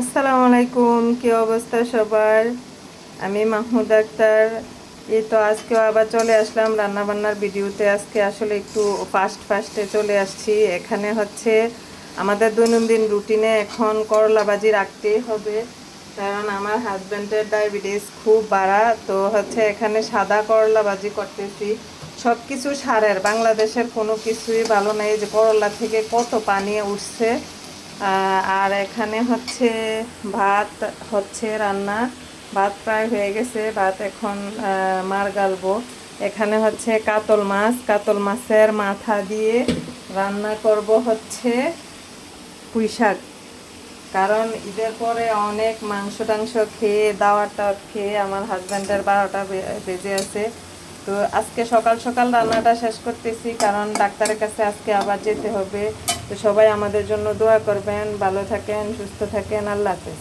আসসালামু আলাইকুম, কি অবস্থা সবার? আমি মাহমুদ আক্তার। এই তো আজকেও আবার চলে আসলাম রান্না বান্নার ভিডিওতে। আজকে আসলে একটু ফাস্টে চলে আসছি। এখানে হচ্ছে আমাদের দৈনন্দিন রুটিনে এখন করলা ভাজি রাখতেই হবে, কারণ আমার হাজব্যান্ডের ডায়াবেটিস খুব বাড়া। তো হচ্ছে এখানে সাদা করলা ভাজি করতেছি। সব কিছু সারের, বাংলাদেশের কোনো কিছুই ভালো নেই, যে করলা থেকে কত পানি উঠছে। আর এখানে হচ্ছে ভাত হচ্ছে রান্না। ভাত প্রায় হয়ে গেছে, ভাত এখন মার গালবো। এখানে হচ্ছে কাতল মাছের মাথা দিয়ে রান্না করব হচ্ছে পুঁই শাক। কারণ ঈদের পরে অনেক মাংস টাংস খেয়ে দাওয়াটা খেয়ে আমার হাজব্যান্ডের 12টা বেজে আছে। তো আজকে সকাল সকাল রান্নাটা শেষ করতেছি, কারণ ডাক্তারের কাছে আজকে আবার যেতে হবে। তো সবাই আমাদের জন্য দোয়া করবেন, ভালো থাকেন, সুস্থ থাকেন, আল্লাহ হাফেজ।